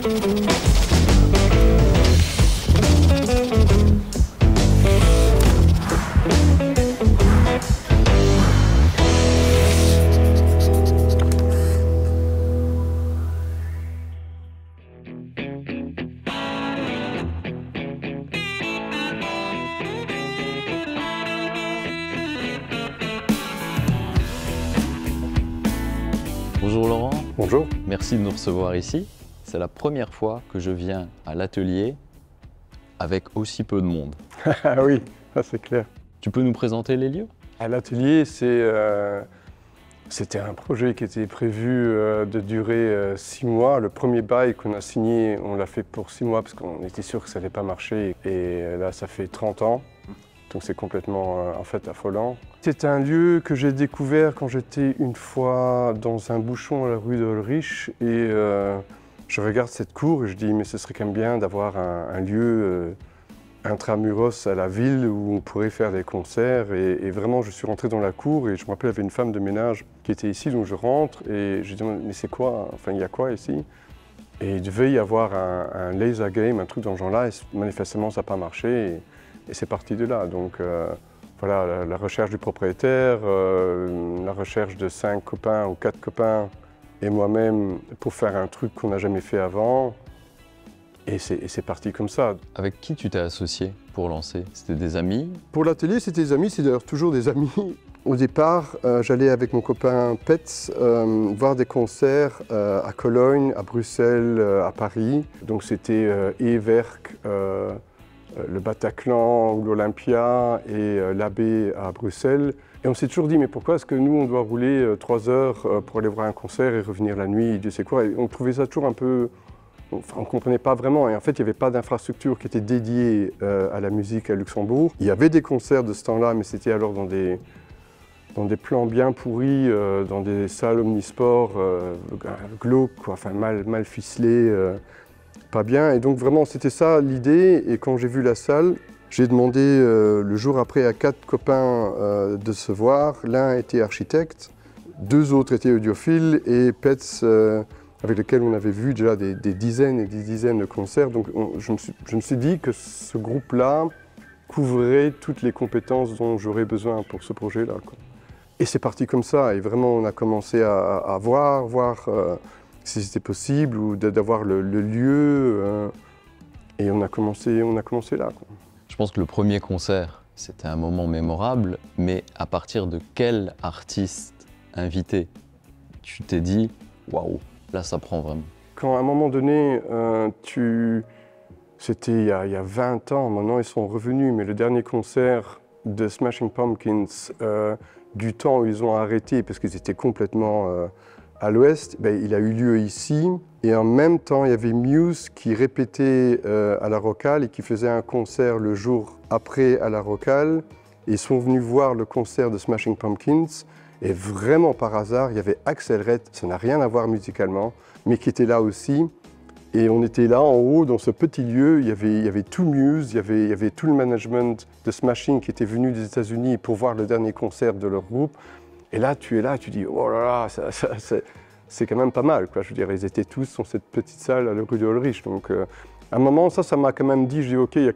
Bonjour Laurent. Bonjour. Merci de nous recevoir ici. C'est la première fois que je viens à l'atelier avec aussi peu de monde. Ah oui, ça c'est clair. Tu peux nous présenter les lieux? À l'atelier, c'était un projet qui était prévu de durer 6 mois. Le premier bail qu'on a signé, on l'a fait pour 6 mois parce qu'on était sûr que ça n'allait pas marcher. Et là, ça fait 30 ans. Donc c'est complètement en fait affolant. C'est un lieu que j'ai découvert quand j'étais une fois dans un bouchon à la rue de Ulrich et je regarde cette cour et je dis mais ce serait quand même bien d'avoir un lieu intramuros à la ville où on pourrait faire des concerts et vraiment je suis rentré dans la cour et je me rappelle il y avait une femme de ménage qui était ici donc je rentre et je dis mais c'est quoi, enfin il y a quoi ici? Et il devait y avoir un laser game, un truc dans ce genre-là et manifestement ça n'a pas marché. Et c'est parti de là. Donc voilà, la recherche du propriétaire, la recherche de 5 copains ou 4 copains et moi-même pour faire un truc qu'on n'a jamais fait avant. Et c'est parti comme ça. Avec qui tu t'es associé pour lancer? C'était des amis? Pour l'atelier, c'était des amis, c'est d'ailleurs toujours des amis. Au départ, j'allais avec mon copain Petz voir des concerts à Cologne, à Bruxelles, à Paris. Donc c'était Everk, le Bataclan ou l'Olympia et l'Abbé à Bruxelles. Et on s'est toujours dit, mais pourquoi est-ce que nous, on doit rouler 3 heures pour aller voir un concert et revenir la nuit, Dieu sait quoi. Et on trouvait ça toujours un peu... Enfin, on ne comprenait pas vraiment. Et en fait, il n'y avait pas d'infrastructure qui était dédiée à la musique à Luxembourg. Il y avait des concerts de ce temps-là, mais c'était alors dans des plans bien pourris, dans des salles omnisports, glauques, quoi, enfin mal ficelées. Pas bien, et donc vraiment c'était ça l'idée, et quand j'ai vu la salle, j'ai demandé le jour après à 4 copains de se voir. L'un était architecte, 2 autres étaient audiophiles, et Petz, avec lequel on avait vu déjà des dizaines et des dizaines de concerts, donc je me suis dit que ce groupe-là couvrait toutes les compétences dont j'aurais besoin pour ce projet-là. Et c'est parti comme ça, et vraiment on a commencé à voir si c'était possible ou d'avoir le lieu et on a commencé là. Je pense que le premier concert, c'était un moment mémorable, mais à partir de quel artiste invité tu t'es dit « Waouh, là ça prend vraiment ». Quand à un moment donné, c'était il y a 20 ans, maintenant ils sont revenus, mais le dernier concert de Smashing Pumpkins, du temps où ils ont arrêté parce qu'ils étaient complètement à l'ouest, il a eu lieu ici. Et en même temps, il y avait Muse qui répétait à la Rocale et qui faisait un concert le jour après à la Rocale. Ils sont venus voir le concert de Smashing Pumpkins. Et vraiment par hasard, il y avait Axel Red, ça n'a rien à voir musicalement, mais qui était là aussi. Et on était là en haut, dans ce petit lieu, il y avait tout Muse, il y avait tout le management de Smashing qui était venu des États-Unis pour voir le dernier concert de leur groupe. Et là, tu es là, tu dis, oh là là, c'est quand même pas mal, quoi. Je veux dire, ils étaient tous dans cette petite salle à la rue de Ulrich. Donc, à un moment, ça m'a quand même dit, je dis, ok, il y a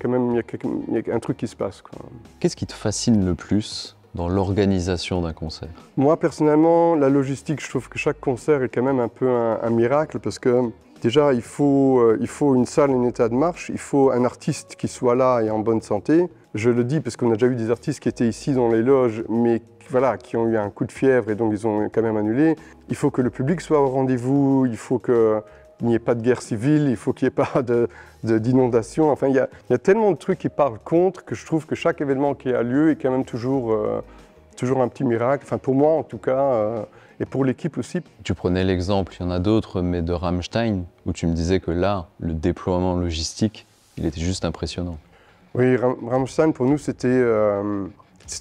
un truc qui se passe, quoi. Qu'est-ce qui te fascine le plus dans l'organisation d'un concert? Moi, personnellement, la logistique, je trouve que chaque concert est quand même un peu un miracle parce que déjà, il faut une salle en état de marche, il faut un artiste qui soit là et en bonne santé. Je le dis parce qu'on a déjà eu des artistes qui étaient ici dans les loges, mais voilà, qui ont eu un coup de fièvre et donc ils ont quand même annulé. Il faut que le public soit au rendez-vous, il faut qu'il n'y ait pas de guerre civile, il faut qu'il n'y ait pas d'inondation. Enfin, il y a tellement de trucs qui parlent contre que je trouve que chaque événement qui a lieu est quand même toujours un petit miracle. Enfin, pour moi en tout cas, et pour l'équipe aussi. Tu prenais l'exemple, il y en a d'autres, mais de Rammstein, où tu me disais que là, le déploiement logistique, il était juste impressionnant. Oui, Rammstein, pour nous, c'était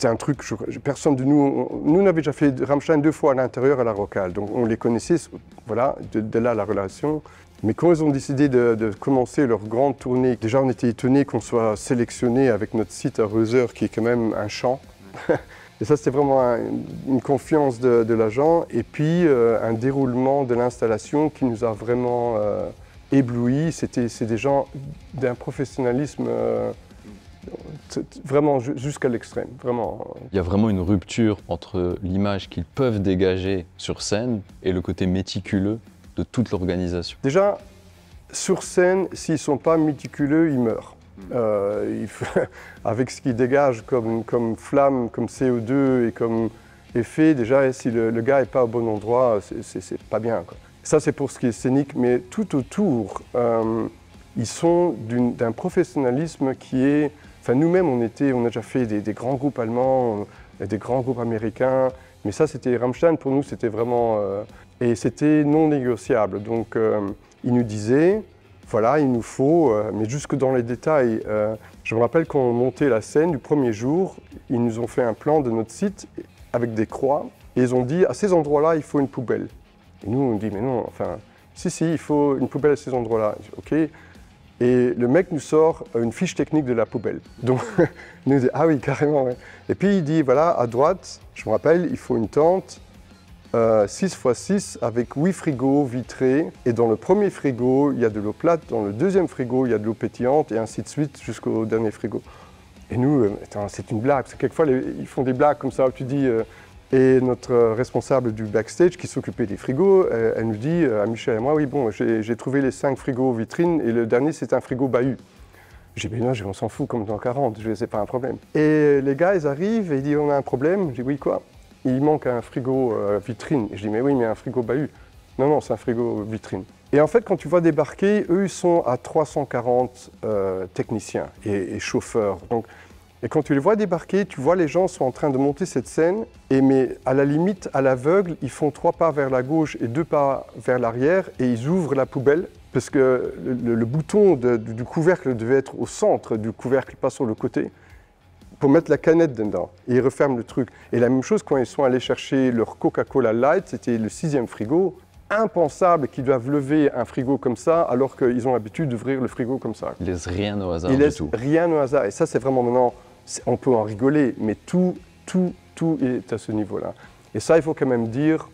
un truc, personne de nous n'avait déjà fait Rammstein 2 fois à l'intérieur à la Rocale, donc on les connaissait, voilà, de là la relation. Mais quand ils ont décidé de commencer leur grande tournée, déjà on était étonnés qu'on soit sélectionné avec notre site à Reuser, qui est quand même un champ. Et ça, c'était vraiment une confiance de l'agent, et puis un déroulement de l'installation qui nous a vraiment éblouis. C'est des gens d'un professionnalisme vraiment jusqu'à l'extrême, vraiment. Il y a vraiment une rupture entre l'image qu'ils peuvent dégager sur scène et le côté méticuleux de toute l'organisation. Déjà, sur scène, s'ils ne sont pas méticuleux, ils meurent. Avec ce qu'ils dégagent comme flamme, comme CO2 et comme effet, déjà, si le gars n'est pas au bon endroit, c'est pas bien, quoi. Ça, c'est pour ce qui est scénique, mais tout autour, ils sont d'un professionnalisme qui est... Enfin, nous-mêmes, on a déjà fait des grands groupes allemands, des grands groupes américains, mais ça, c'était Rammstein, pour nous, c'était vraiment... et c'était non négociable. Donc, ils nous disaient, voilà, il nous faut, mais jusque dans les détails. Je me rappelle quand on montait la scène du premier jour, ils nous ont fait un plan de notre site avec des croix, et ils ont dit, à ces endroits-là, il faut une poubelle. Et nous, on dit, mais non, enfin, si, il faut une poubelle à ces endroits-là. OK. Et le mec nous sort une fiche technique de la poubelle. Donc, nous dit, ah oui, carrément, ouais. Et puis il dit, voilà, à droite, je me rappelle, il faut une tente 6x6 avec 8 frigos vitrés. Et dans le premier frigo, il y a de l'eau plate. Dans le deuxième frigo, il y a de l'eau pétillante et ainsi de suite jusqu'au dernier frigo. Et nous, c'est une blague. Parce que quelquefois, ils font des blagues comme ça où tu dis... Et notre responsable du backstage qui s'occupait des frigos, elle nous dit à Michel et moi, oui bon, j'ai trouvé les 5 frigos vitrines et le dernier c'est un frigo bahut. J'ai dit, mais non, on s'en fout comme dans 40, c'est pas un problème. Et les gars, ils arrivent et ils disent, on a un problème. Je dis, oui quoi? Il manque un frigo vitrine. Et je dis, mais oui, mais un frigo bahut. Non, c'est un frigo vitrine. Et en fait, quand tu vois débarquer, eux, ils sont à 340 techniciens et chauffeurs. Donc, et quand tu les vois débarquer, tu vois les gens sont en train de monter cette scène, mais à la limite, à l'aveugle, ils font 3 pas vers la gauche et 2 pas vers l'arrière et ils ouvrent la poubelle parce que le bouton du couvercle devait être au centre du couvercle, pas sur le côté, pour mettre la canette dedans. Et ils referment le truc. Et la même chose quand ils sont allés chercher leur Coca-Cola Light, c'était le 6e frigo. Impensable qu'ils doivent lever un frigo comme ça alors qu'ils ont l'habitude d'ouvrir le frigo comme ça. Ils laissent rien au hasard du tout. Ils laissent rien au hasard. Et ça, c'est vraiment maintenant... On peut en rigoler, mais tout est à ce niveau-là. Et ça, il faut quand même dire,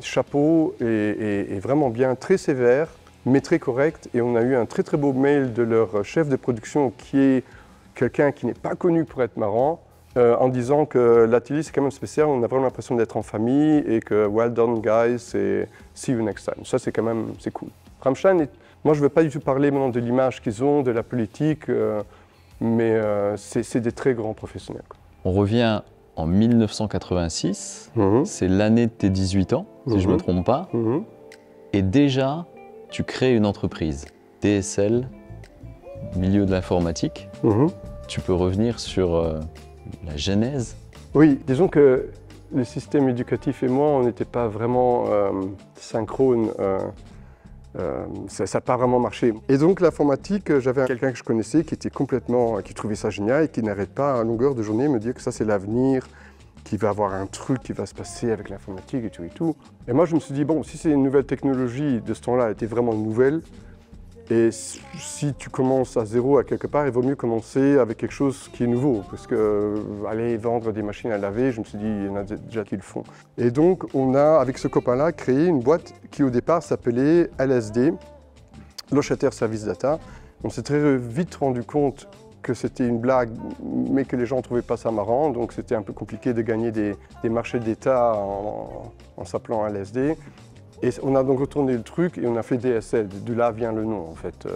chapeau et vraiment bien, très sévère, mais très correct. Et on a eu un très beau mail de leur chef de production qui est quelqu'un qui n'est pas connu pour être marrant, en disant que l'atelier c'est quand même spécial, on a vraiment l'impression d'être en famille et que well done guys et see you next time. Ça c'est quand même, c'est cool. Rammstein, moi je ne veux pas du tout parler maintenant de l'image qu'ils ont, de la politique, mais c'est des très grands professionnels. On revient en 1986, c'est l'année de tes 18 ans, si je ne me trompe pas, et déjà tu crées une entreprise, DSL, milieu de l'informatique. Tu peux revenir sur la genèse? Oui, disons que le système éducatif et moi, on n'était pas vraiment synchrones. Ça n'a pas vraiment marché. Et donc l'informatique, j'avais quelqu'un que je connaissais qui trouvait ça génial et qui n'arrête pas à longueur de journée me dire que ça c'est l'avenir, qu'il va y avoir un truc qui va se passer avec l'informatique et tout et tout. Et moi je me suis dit, bon, si c'est une nouvelle technologie de ce temps-là, elle était vraiment nouvelle. Et si tu commences à zéro à quelque part, il vaut mieux commencer avec quelque chose qui est nouveau. Parce que aller vendre des machines à laver, je me suis dit, il y en a déjà qui le font. Et donc, on a, avec ce copain-là, créé une boîte qui au départ s'appelait LSD, Loschater Service Data. On s'est très vite rendu compte que c'était une blague, mais que les gens ne trouvaient pas ça marrant. Donc c'était un peu compliqué de gagner des marchés d'État en s'appelant LSD. Et on a donc retourné le truc et on a fait DSL, de là vient le nom en fait.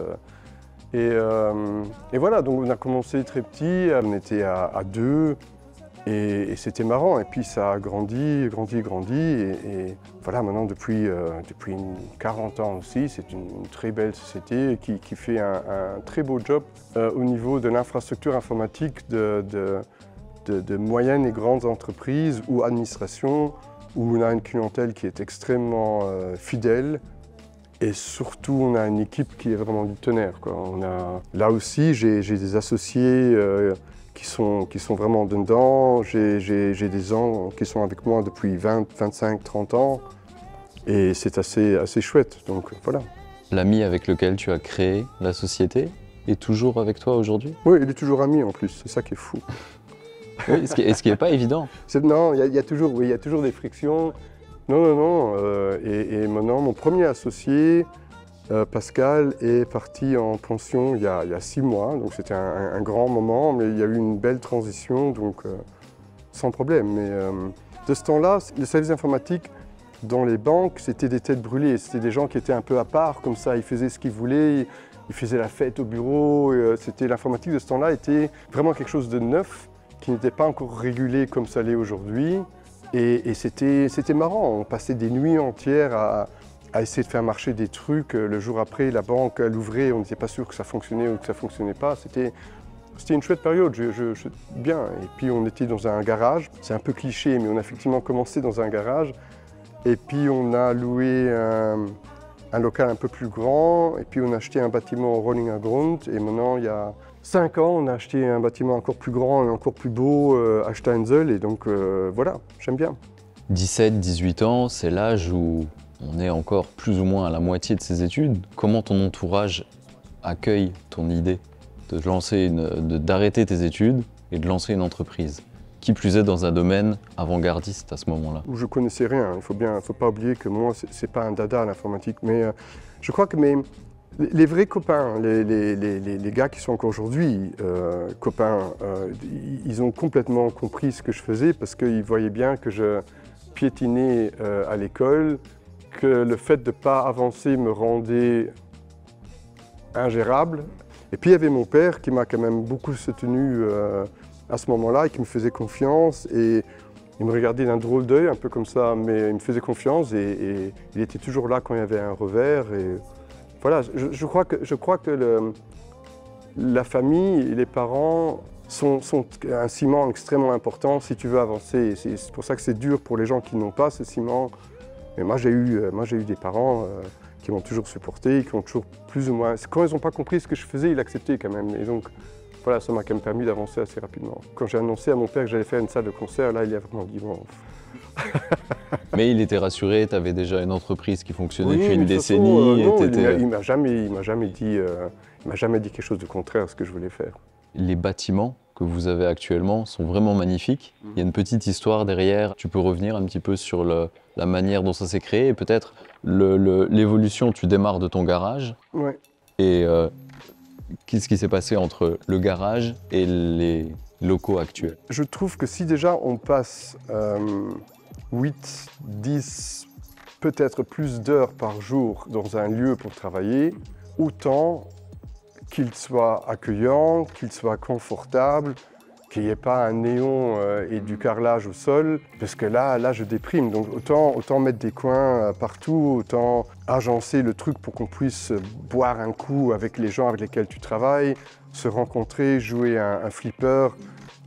Et voilà, donc on a commencé très petit, on était à 2 et c'était marrant. Et puis ça a grandi. Et voilà, maintenant depuis 40 ans aussi, c'est une très belle société qui fait un très beau job au niveau de l'infrastructure informatique de moyennes et grandes entreprises ou administrations, où on a une clientèle qui est extrêmement fidèle et surtout on a une équipe qui est vraiment du tonnerre, quoi. Là aussi j'ai des associés qui sont vraiment dedans, j'ai des gens qui sont avec moi depuis 20, 25, 30 ans et c'est assez chouette, donc voilà. L'ami avec lequel tu as créé la société est toujours avec toi aujourd'hui? Oui, il est toujours ami en plus, c'est ça qui est fou. Oui, ce qui n'est pas évident. Non, il y a toujours des frictions. Non. Et maintenant, mon premier associé, Pascal est parti en pension il y a 6 mois, donc c'était un grand moment, mais il y a eu une belle transition, donc sans problème. Mais de ce temps-là, les services informatiques dans les banques, c'était des têtes brûlées, c'était des gens qui étaient un peu à part, comme ça, ils faisaient ce qu'ils voulaient, ils faisaient la fête au bureau. L'informatique de ce temps-là était vraiment quelque chose de neuf, qui n'était pas encore régulé comme ça l'est aujourd'hui. Et c'était marrant, on passait des nuits entières à essayer de faire marcher des trucs. Le jour après, la banque, elle ouvrait, on n'était pas sûr que ça fonctionnait ou que ça ne fonctionnait pas. C'était une chouette période, bien. Et puis on était dans un garage, c'est un peu cliché, mais on a effectivement commencé dans un garage. Et puis on a loué un local un peu plus grand, et puis on a acheté un bâtiment au Rollingergrund. Et maintenant, il y a 5 ans, on a acheté un bâtiment encore plus grand et encore plus beau à Steinzel. Et donc voilà, j'aime bien. 17, 18 ans, c'est l'âge où on est encore plus ou moins à la moitié de ses études. Comment ton entourage accueille ton idée d'arrêter tes études et de lancer une entreprise? Qui plus est dans un domaine avant-gardiste à ce moment-là. Je ne connaissais rien, il ne faut pas oublier que moi, ce n'est pas un dada l'informatique, mais je crois que les vrais copains, les gars qui sont encore aujourd'hui copains, ils ont complètement compris ce que je faisais parce qu'ils voyaient bien que je piétinais à l'école, que le fait de ne pas avancer me rendait ingérable. Et puis il y avait mon père qui m'a quand même beaucoup soutenu à ce moment-là et qui me faisait confiance. Et il me regardait d'un drôle d'œil, un peu comme ça, mais il me faisait confiance et il était toujours là quand il y avait un revers. Et voilà, je crois que la famille et les parents sont un ciment extrêmement important si tu veux avancer. C'est pour ça que c'est dur pour les gens qui n'ont pas ce ciment. Mais moi, j'ai eu des parents qui m'ont toujours supporté, qui ont toujours plus ou moins... Quand ils n'ont pas compris ce que je faisais, ils l'acceptaient quand même. Et donc, voilà, ça m'a quand même permis d'avancer assez rapidement. Quand j'ai annoncé à mon père que j'allais faire une salle de concert, là, il a vraiment dit bon. Mais il était rassuré, tu avais déjà une entreprise qui fonctionnait depuis une décennie. Non, il m'a jamais dit quelque chose de contraire à ce que je voulais faire. Les bâtiments que vous avez actuellement sont vraiment magnifiques. Il y a une petite histoire derrière. Tu peux revenir un petit peu sur la manière dont ça s'est créé et peut-être l'évolution. Tu démarres de ton garage. Ouais. Et qu'est-ce qui s'est passé entre le garage et les locaux actuels? Je trouve que si déjà on passe 8, 10, peut-être plus d'heures par jour dans un lieu pour travailler, autant qu'il soit accueillant, qu'il soit confortable, qu'il n'y ait pas un néon et du carrelage au sol, parce que là je déprime. Donc autant mettre des coins partout, autant agencer le truc pour qu'on puisse boire un coup avec les gens avec lesquels tu travailles, se rencontrer, jouer un flipper.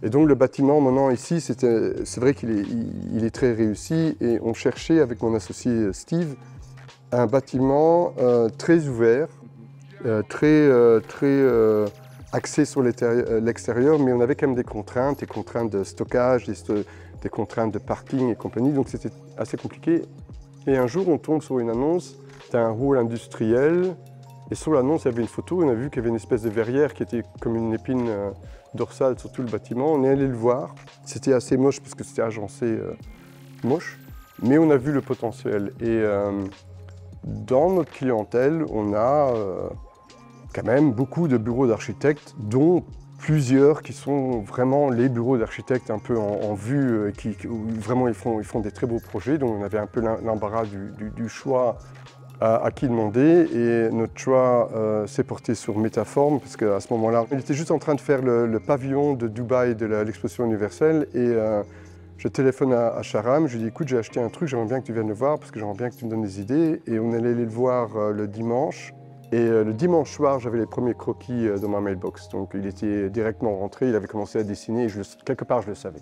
Et donc le bâtiment maintenant ici, c'est vrai qu'il est très réussi et on cherchait avec mon associé Steve un bâtiment très ouvert, très axé sur l'extérieur, mais on avait quand même des contraintes de stockage, des contraintes de parking et compagnie, donc c'était assez compliqué. Et un jour, on tombe sur une annonce d'un hall industriel, et sur l'annonce, il y avait une photo, on a vu qu'il y avait une espèce de verrière qui était comme une épine dorsale sur tout le bâtiment. On est allé le voir, c'était assez moche parce que c'était agencé moche, mais on a vu le potentiel. Et dans notre clientèle, on a quand même beaucoup de bureaux d'architectes, dont plusieurs qui sont vraiment les bureaux d'architectes un peu en vue, où vraiment ils font des très beaux projets. Donc on avait un peu l'embarras du choix à qui demander, et notre choix s'est porté sur Métaforme, parce qu'à ce moment-là, il était juste en train de faire le pavillon de Dubaï de l'exposition universelle, et je téléphone à Sharam, je lui dis écoute, j'ai acheté un truc, j'aimerais bien que tu viennes le voir, parce que j'aimerais bien que tu me donnes des idées, et on allait le voir le dimanche. Et le dimanche soir, j'avais les premiers croquis dans ma mailbox. Donc il était directement rentré, il avait commencé à dessiner, et quelque part je le savais.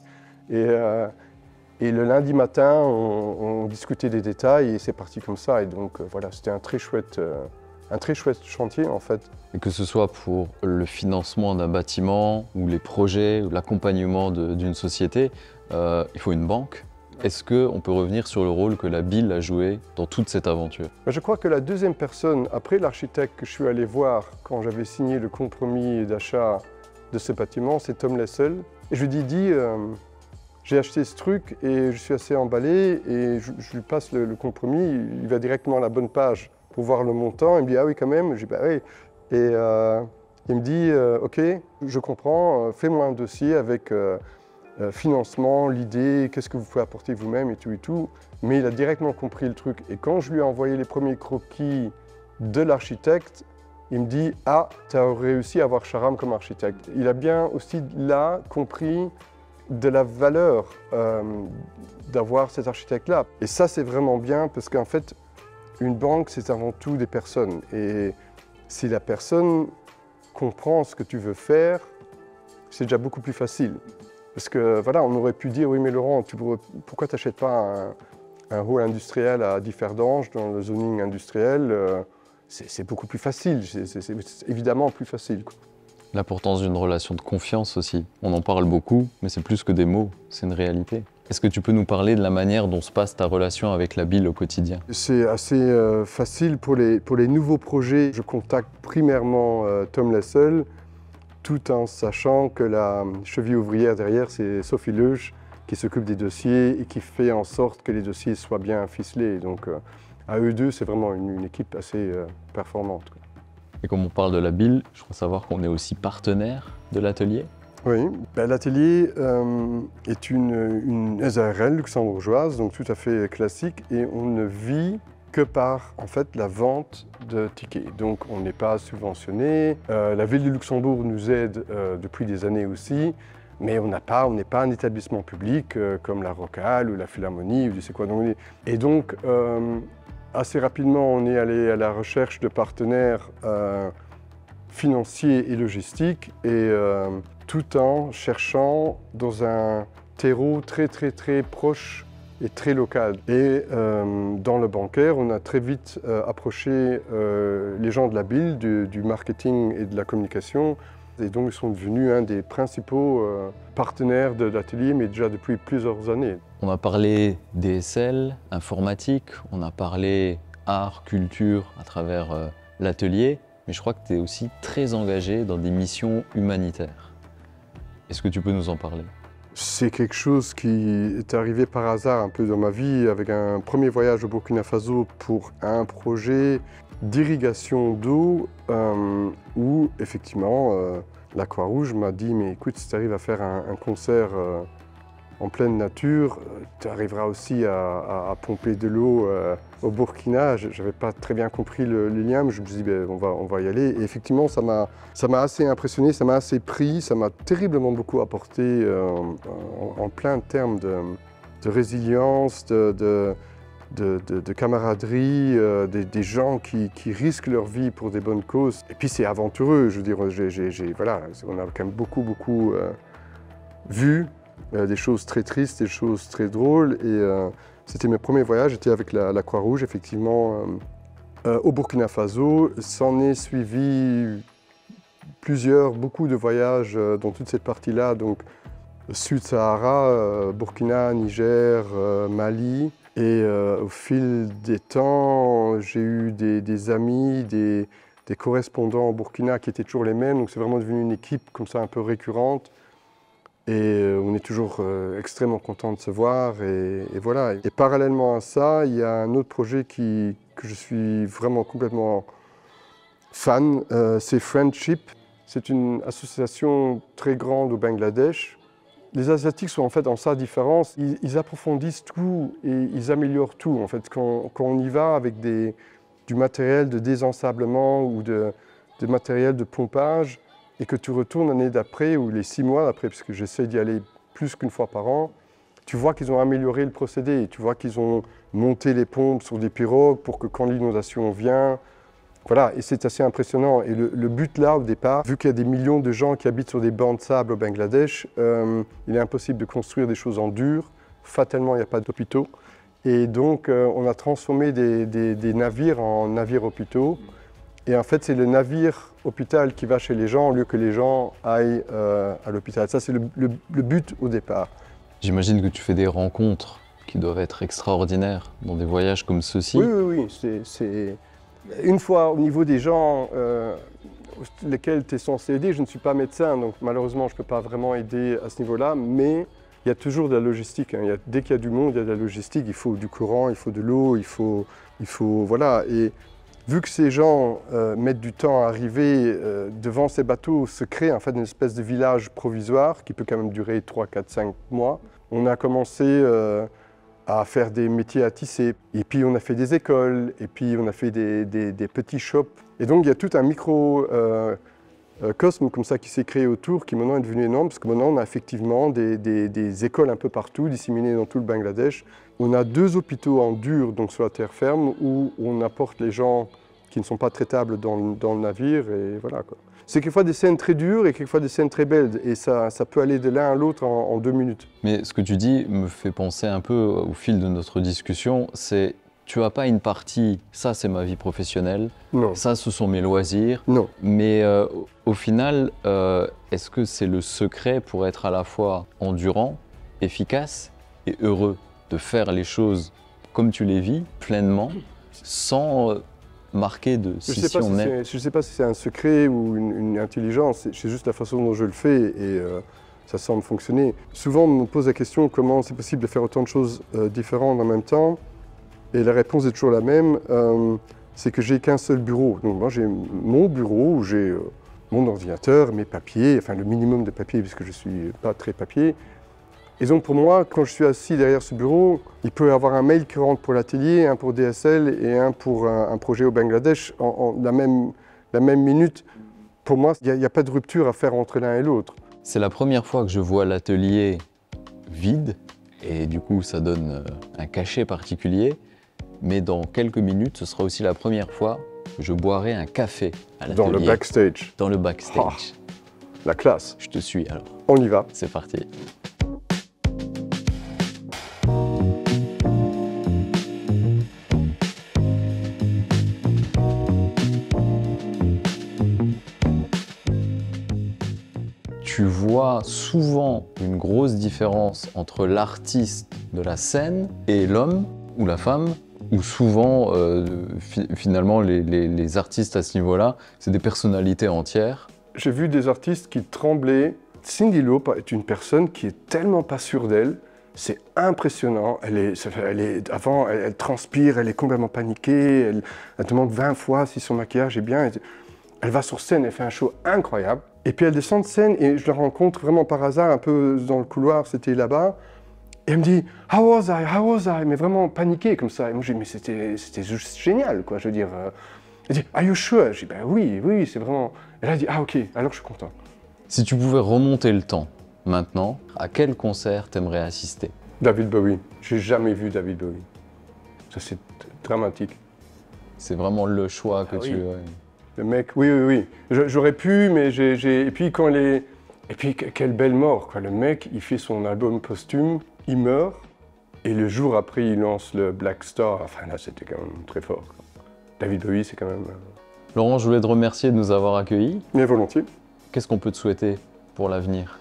Et le lundi matin, on discutait des détails et c'est parti comme ça. Et donc voilà, c'était un très chouette chantier en fait. Et que ce soit pour le financement d'un bâtiment ou les projets ou l'accompagnement d'une société, il faut une banque. Est-ce qu'on peut revenir sur le rôle que la BIL a joué dans toute cette aventure? Je crois que la deuxième personne, après l'architecte que je suis allé voir quand j'avais signé le compromis d'achat de ce bâtiment, c'est Tom Lessel. Et je lui dis j'ai acheté ce truc et je suis assez emballé, et je lui passe le compromis, il va directement à la bonne page pour voir le montant. Il me dit « Ah oui, quand même ». Je dis « Bah oui ». Et il me dit « Ok, je comprends, fais-moi un dossier avec financement, l'idée, qu'est-ce que vous pouvez apporter vous-même et tout et tout ». Mais il a directement compris le truc. Et quand je lui ai envoyé les premiers croquis de l'architecte, il me dit « Ah, tu as réussi à avoir Sharam comme architecte ». Il a bien aussi là compris de la valeur d'avoir cet architecte-là. Et ça, c'est vraiment bien parce qu'en fait, une banque, c'est avant tout des personnes. Et si la personne comprend ce que tu veux faire, c'est déjà beaucoup plus facile. Parce que voilà, on aurait pu dire « Oui, mais Laurent, pourquoi tu n'achètes pas un hall industriel à Differdange dans le zoning industriel ?» C'est beaucoup plus facile, c'est évidemment plus facile, quoi. L'importance d'une relation de confiance aussi. On en parle beaucoup, mais c'est plus que des mots, c'est une réalité. Est-ce que tu peux nous parler de la manière dont se passe ta relation avec la BIL au quotidien? C'est assez facile pour les nouveaux projets. Je contacte primairement Tom Lessel, tout en sachant que la cheville ouvrière derrière, c'est Sophie Leuch, qui s'occupe des dossiers et qui fait en sorte que les dossiers soient bien ficelés. Donc à eux deux, c'est vraiment une équipe assez performante, quoi. Et comme on parle de la BIL, je crois savoir qu'on est aussi partenaire de l'atelier. Oui, l'atelier est une SARL luxembourgeoise, donc tout à fait classique, et on ne vit que par en fait, la vente de tickets. Donc on n'est pas subventionné. La ville de Luxembourg nous aide depuis des années aussi, mais on n'est pas un établissement public comme la Rocale ou la Philharmonie ou je sais quoi. Et donc, assez rapidement, on est allé à la recherche de partenaires financiers et logistiques, et tout en cherchant dans un terreau très proche et très local. Et dans le bancaire, on a très vite approché les gens de la BIL, du marketing et de la communication. Et donc, ils sont devenus un des principaux partenaires de l'atelier, mais déjà depuis plusieurs années. On a parlé DSL, informatique, on a parlé art, culture à travers l'atelier, mais je crois que tu es aussi très engagé dans des missions humanitaires. Est-ce que tu peux nous en parler? C'est quelque chose qui est arrivé par hasard un peu dans ma vie, avec un premier voyage au Burkina Faso pour un projet d'irrigation d'eau où effectivement la Croix-Rouge m'a dit « mais écoute, si tu arrives à faire un concert en pleine nature, tu arriveras aussi à pomper de l'eau au Burkina ». Je n'avais pas très bien compris le lien, mais je me suis dit ben, on va y aller. Et effectivement, ça m'a assez impressionné, ça m'a assez pris, ça m'a terriblement beaucoup apporté en plein de termes de résilience, de camaraderie, des gens qui risquent leur vie pour des bonnes causes. Et puis c'est aventureux, je veux dire, voilà, on a quand même beaucoup vu des choses très tristes, des choses très drôles. Et c'était mes premiers voyages, j'étais avec la Croix-Rouge, effectivement, au Burkina Faso. S'en est suivi beaucoup de voyages dans toute cette partie-là, donc Sud-Sahara, Burkina, Niger, Mali. Et au fil des temps, j'ai eu des amis, des correspondants au Burkina qui étaient toujours les mêmes. Donc c'est vraiment devenu une équipe comme ça un peu récurrente. Et on est toujours extrêmement content de se voir. Et voilà. Et parallèlement à ça, il y a un autre projet que je suis vraiment complètement fan. C'est Friendship. C'est une association très grande au Bangladesh. Les Asiatiques sont en fait en sa différence, ils approfondissent tout et ils améliorent tout. En fait, quand on y va avec du matériel de désensablement ou de matériel de pompage et que tu retournes l'année d'après ou les 6 mois d'après, parce que j'essaie d'y aller plus qu'une fois par an, tu vois qu'ils ont amélioré le procédé, tu vois qu'ils ont monté les pompes sur des pirogues pour que quand l'inondation vient, voilà, et c'est assez impressionnant. Et le but là, au départ, vu qu'il y a des millions de gens qui habitent sur des bancs de sable au Bangladesh, il est impossible de construire des choses en dur. Fatalement, il n'y a pas d'hôpitaux. Et donc, on a transformé des navires en navires hôpitaux. Et en fait, c'est le navire hôpital qui va chez les gens au lieu que les gens aillent à l'hôpital. Ça, c'est le but au départ. J'imagine que tu fais des rencontres qui doivent être extraordinaires dans des voyages comme ceux-ci. Oui. C'est... Une fois au niveau des gens lesquels tu es censé aider, je ne suis pas médecin, donc malheureusement je ne peux pas vraiment aider à ce niveau-là, mais il y a toujours de la logistique. Hein. Dès qu'il y a du monde, il y a de la logistique, il faut du courant, il faut de l'eau, il faut voilà. Et Vu que ces gens mettent du temps à arriver devant ces bateaux, se crée en fait une espèce de village provisoire qui peut quand même durer 3, 4, 5 mois. On a commencé à faire des métiers à tisser, et puis on a fait des écoles, et puis on a fait des petits shops. Et donc il y a tout un micro-cosme comme ça qui s'est créé autour, qui maintenant est devenu énorme, parce que maintenant on a effectivement des écoles un peu partout, disséminées dans tout le Bangladesh. On a 2 hôpitaux en dur, donc sur la terre ferme, où on apporte les gens qui ne sont pas traitables dans le navire, et voilà quoi. C'est quelquefois des scènes très dures et quelquefois des scènes très belles, et ça peut aller de l'un à l'autre en 2 minutes. Mais ce que tu dis me fait penser un peu au fil de notre discussion, c'est tu n'as pas une partie, ça c'est ma vie professionnelle, Non. Ça ce sont mes loisirs, Non. Mais au final, est-ce que c'est le secret pour être à la fois endurant, efficace et heureux, de faire les choses comme tu les vis, pleinement, sans marquer de scission nette? Je ne sais pas si c'est un secret ou une intelligence, c'est juste la façon dont je le fais, et ça semble fonctionner. Souvent on me pose la question comment c'est possible de faire autant de choses différentes en même temps, et la réponse est toujours la même, c'est que j'ai qu'un seul bureau. Donc moi j'ai mon bureau où j'ai mon ordinateur, mes papiers, enfin le minimum de papiers puisque je ne suis pas très papier. Et donc pour moi, quand je suis assis derrière ce bureau, il peut y avoir un mail qui rentre pour l'atelier, un pour DSL et un pour un projet au Bangladesh en la même minute. Pour moi, il n'y a pas de rupture à faire entre l'un et l'autre. C'est la première fois que je vois l'atelier vide, et du coup ça donne un cachet particulier. Mais dans quelques minutes, ce sera aussi la première fois que je boirai un café à l'atelier. Dans le backstage. Dans le backstage. Oh, la classe. Je te suis alors. On y va. C'est parti. Tu vois souvent une grosse différence entre l'artiste de la scène et l'homme ou la femme, où souvent, finalement, les artistes à ce niveau-là, c'est des personnalités entières. J'ai vu des artistes qui tremblaient. Cyndi Lauper est une personne qui est tellement pas sûre d'elle, c'est impressionnant. Elle transpire, elle est complètement paniquée, elle demande 20 fois si son maquillage est bien. Elle va sur scène, elle fait un show incroyable. Et puis elle descend de scène et je la rencontre vraiment par hasard, un peu dans le couloir, c'était là-bas. Et elle me dit « How was I ?» mais vraiment paniquée comme ça. Et moi je dis « Mais c'était juste génial, quoi, je veux dire. » Elle dit « Are you sure ?» Je dis « Ben oui, c'est vraiment... » Elle a dit « Ah ok, alors je suis content. » Si tu pouvais remonter le temps, maintenant, à quel concert t'aimerais assister? David Bowie. J'ai jamais vu David Bowie. Ça c'est dramatique. C'est vraiment le choix que tu... Le mec, oui. J'aurais pu, mais Et puis quand Et puis quelle belle mort, quoi. Le mec, il fait son album posthume, il meurt, et le jour après, il lance le Black Star. Enfin là, c'était quand même très fort, quoi. David Bowie, c'est quand même... Laurent, je voulais te remercier de nous avoir accueillis. Bien volontiers. Qu'est-ce qu'on peut te souhaiter pour l'avenir?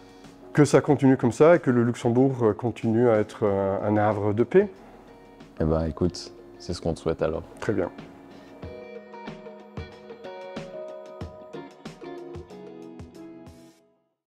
Que ça continue comme ça, et que le Luxembourg continue à être un havre de paix. Eh ben écoute, c'est ce qu'on te souhaite alors. Très bien.